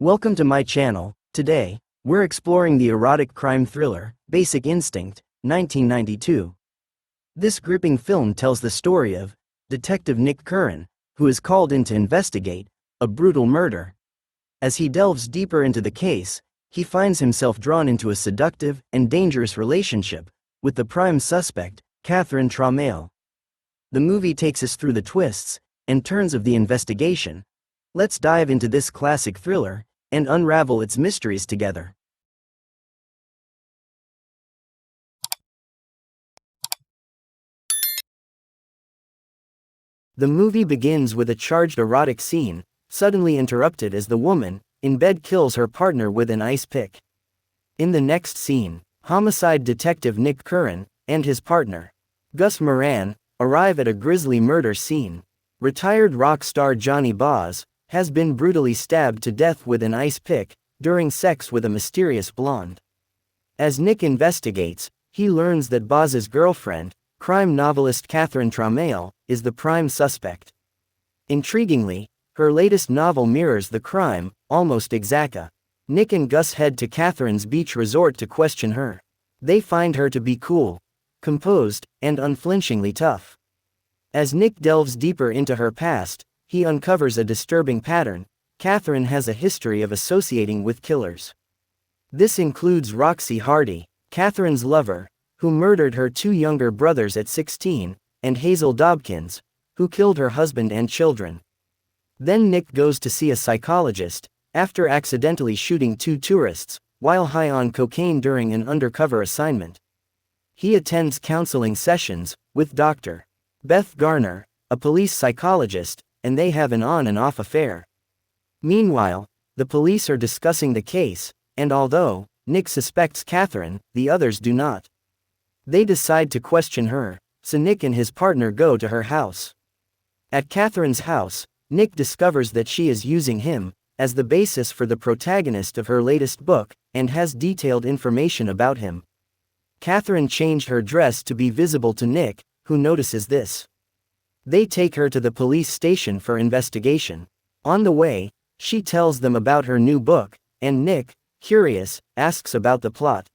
Welcome to my channel. Today, we're exploring the erotic crime thriller, Basic Instinct, 1992. This gripping film tells the story of Detective Nick Curran, who is called in to investigate a brutal murder. As he delves deeper into the case, he finds himself drawn into a seductive and dangerous relationship with the prime suspect, Catherine Trammell. The movie takes us through the twists and turns of the investigation. Let's dive into this classic thriller and unravel its mysteries together. The movie begins with a charged erotic scene, suddenly interrupted as the woman in bed kills her partner with an ice pick. In the next scene, homicide detective Nick Curran and his partner, Gus Moran, arrive at a grisly murder scene. Retired rock star Johnny Boz has been brutally stabbed to death with an ice pick during sex with a mysterious blonde. As Nick investigates, he learns that Boz's girlfriend, crime novelist Catherine Trammell, is the prime suspect. Intriguingly, her latest novel mirrors the crime, almost exacta. Nick and Gus head to Catherine's beach resort to question her. They find her to be cool, composed, and unflinchingly tough. As Nick delves deeper into her past, he uncovers a disturbing pattern. Catherine has a history of associating with killers. This includes Roxy Hardy, Catherine's lover, who murdered her two younger brothers at 16, and Hazel Dobkins, who killed her husband and children. Then Nick goes to see a psychologist, after accidentally shooting two tourists, while high on cocaine during an undercover assignment. He attends counseling sessions with Dr. Beth Garner, a police psychologist, and they have an on and off affair. Meanwhile, the police are discussing the case, and although Nick suspects Catherine, the others do not. They decide to question her, so Nick and his partner go to her house. At Catherine's house, Nick discovers that she is using him as the basis for the protagonist of her latest book, and has detailed information about him. Catherine changed her dress to be visible to Nick, who notices this. They take her to the police station for investigation. On the way, she tells them about her new book, and Nick, curious, asks about the plot.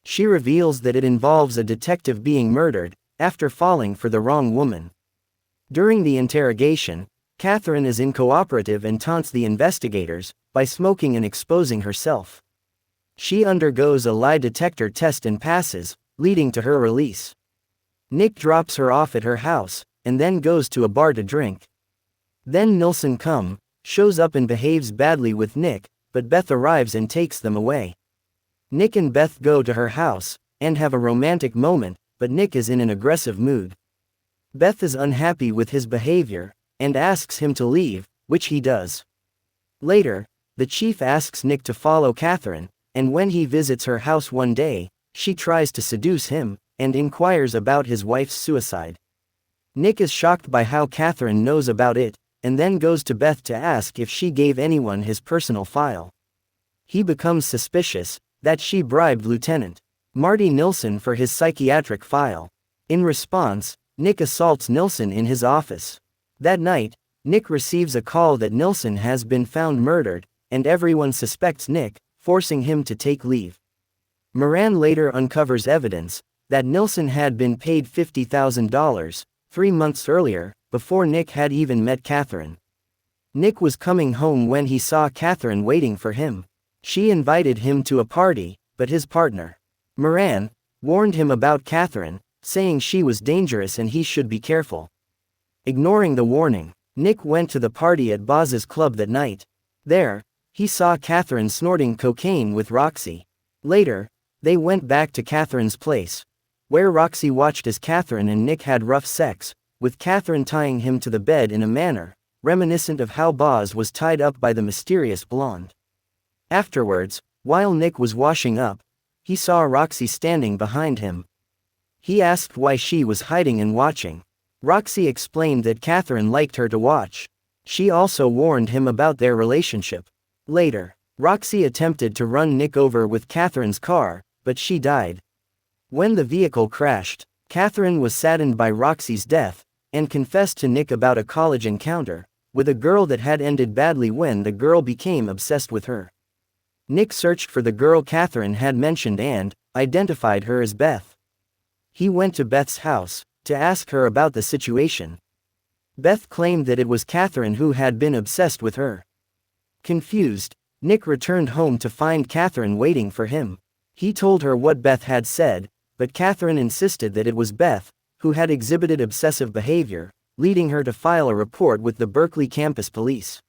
She reveals that it involves a detective being murdered after falling for the wrong woman. During the interrogation, Catherine is uncooperative and taunts the investigators by smoking and exposing herself. She undergoes a lie detector test and passes, leading to her release. Nick drops her off at her house, and then goes to a bar to drink. Then Nilsson shows up and behaves badly with Nick, but Beth arrives and takes them away. Nick and Beth go to her house, and have a romantic moment, but Nick is in an aggressive mood. Beth is unhappy with his behavior, and asks him to leave, which he does. Later, the chief asks Nick to follow Catherine, and when he visits her house one day, she tries to seduce him, and inquires about his wife's suicide. Nick is shocked by how Catherine knows about it, and then goes to Beth to ask if she gave anyone his personal file. He becomes suspicious that she bribed Lieutenant Marty Nilsson for his psychiatric file. In response, Nick assaults Nilsson in his office. That night, Nick receives a call that Nilsson has been found murdered, and everyone suspects Nick, forcing him to take leave. Moran later uncovers evidence that Nilsson had been paid $50,000 3 months earlier, before Nick had even met Catherine. Nick was coming home when he saw Catherine waiting for him. She invited him to a party, but his partner, Moran, warned him about Catherine, saying she was dangerous and he should be careful. Ignoring the warning, Nick went to the party at Boz's club that night. There, he saw Catherine snorting cocaine with Roxy. Later, they went back to Catherine's place, where Roxy watched as Catherine and Nick had rough sex, with Catherine tying him to the bed in a manner reminiscent of how Boz was tied up by the mysterious blonde. Afterwards, while Nick was washing up, he saw Roxy standing behind him. He asked why she was hiding and watching. Roxy explained that Catherine liked her to watch. She also warned him about their relationship. Later, Roxy attempted to run Nick over with Catherine's car, but she died. When the vehicle crashed, Catherine was saddened by Roxy's death, and confessed to Nick about a college encounter, with a girl that had ended badly when the girl became obsessed with her. Nick searched for the girl Catherine had mentioned and identified her as Beth. He went to Beth's house to ask her about the situation. Beth claimed that it was Catherine who had been obsessed with her. Confused, Nick returned home to find Catherine waiting for him. He told her what Beth had said, but Catherine insisted that it was Beth who had exhibited obsessive behavior, leading her to file a report with the Berkeley campus police.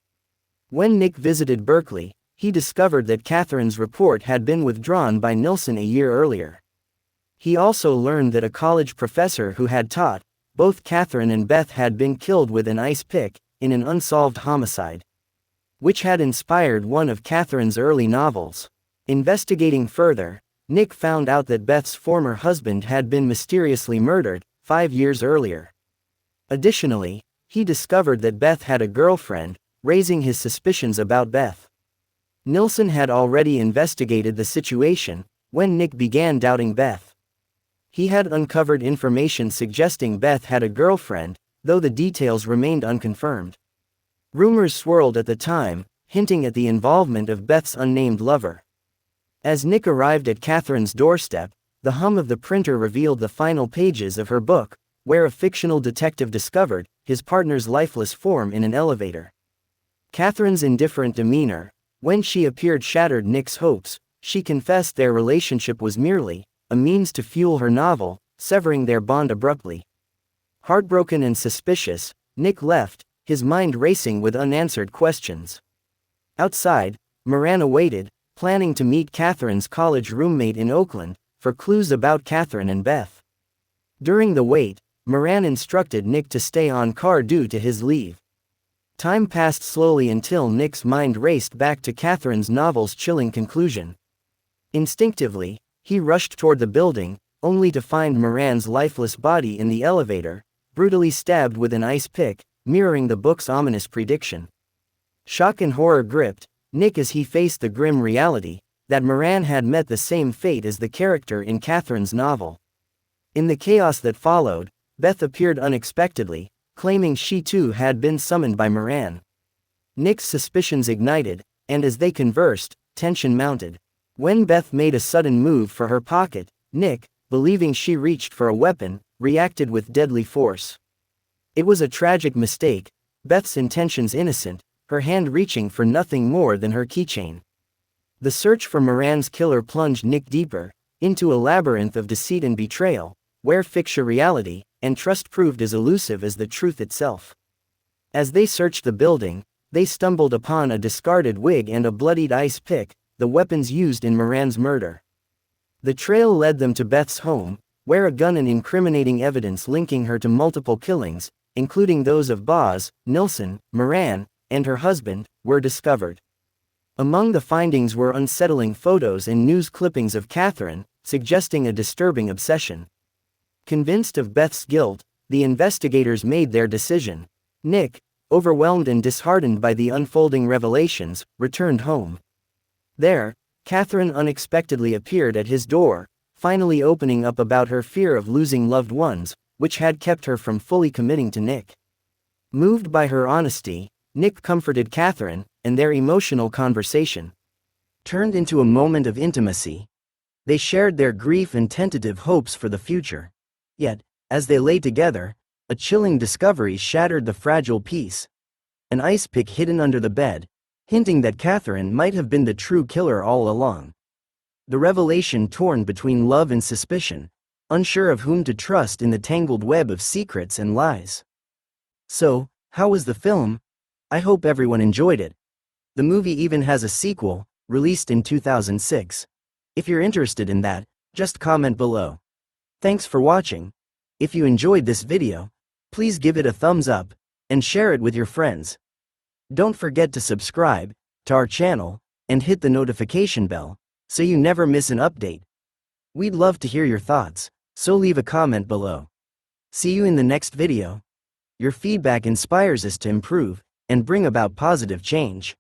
When Nick visited Berkeley, he discovered that Catherine's report had been withdrawn by Nilsson a year earlier. He also learned that a college professor who had taught both Catherine and Beth had been killed with an ice pick in an unsolved homicide, which had inspired one of Catherine's early novels. Investigating further, Nick found out that Beth's former husband had been mysteriously murdered 5 years earlier. Additionally, he discovered that Beth had a girlfriend, raising his suspicions about Beth. Nilsson had already investigated the situation when Nick began doubting Beth. He had uncovered information suggesting Beth had a girlfriend, though the details remained unconfirmed. Rumors swirled at the time, hinting at the involvement of Beth's unnamed lover. As Nick arrived at Catherine's doorstep, the hum of the printer revealed the final pages of her book, where a fictional detective discovered his partner's lifeless form in an elevator. Catherine's indifferent demeanor, when she appeared, shattered Nick's hopes. She confessed their relationship was merely a means to fuel her novel, severing their bond abruptly. Heartbroken and suspicious, Nick left, his mind racing with unanswered questions. Outside, Moran awaited, planning to meet Catherine's college roommate in Oakland for clues about Catherine and Beth. During the wait, Moran instructed Nick to stay on car due to his leave. Time passed slowly until Nick's mind raced back to Catherine's novel's chilling conclusion. Instinctively, he rushed toward the building, only to find Moran's lifeless body in the elevator, brutally stabbed with an ice pick, mirroring the book's ominous prediction. Shock and horror gripped Nick as he faced the grim reality that Moran had met the same fate as the character in Catherine's novel. In the chaos that followed, Beth appeared unexpectedly, claiming she too had been summoned by Moran. Nick's suspicions ignited, and as they conversed, tension mounted. When Beth made a sudden move for her pocket, Nick, believing she reached for a weapon, reacted with deadly force. It was a tragic mistake, Beth's intentions innocent, her hand reaching for nothing more than her keychain. The search for Moran's killer plunged Nick deeper into a labyrinth of deceit and betrayal, where fiction, reality, and trust proved as elusive as the truth itself. As they searched the building, they stumbled upon a discarded wig and a bloodied ice pick, the weapons used in Moran's murder. The trail led them to Beth's home, where a gun and incriminating evidence linking her to multiple killings, including those of Boz, Nilsson, Moran, and her husband, were discovered. Among the findings were unsettling photos and news clippings of Catherine, suggesting a disturbing obsession. Convinced of Beth's guilt, the investigators made their decision. Nick, overwhelmed and disheartened by the unfolding revelations, returned home. There, Catherine unexpectedly appeared at his door, finally opening up about her fear of losing loved ones, which had kept her from fully committing to Nick. Moved by her honesty, Nick comforted Catherine, and their emotional conversation turned into a moment of intimacy. They shared their grief and tentative hopes for the future. Yet, as they lay together, a chilling discovery shattered the fragile peace. An ice pick hidden under the bed, hinting that Catherine might have been the true killer all along. The revelation torn between love and suspicion, unsure of whom to trust in the tangled web of secrets and lies. So, how was the film? I hope everyone enjoyed it. The movie even has a sequel, released in 2006. If you're interested in that, just comment below. Thanks for watching. If you enjoyed this video, please give it a thumbs up, and share it with your friends. Don't forget to subscribe to our channel, and hit the notification bell, so you never miss an update. We'd love to hear your thoughts, so leave a comment below. See you in the next video. Your feedback inspires us to improve and bring about positive change.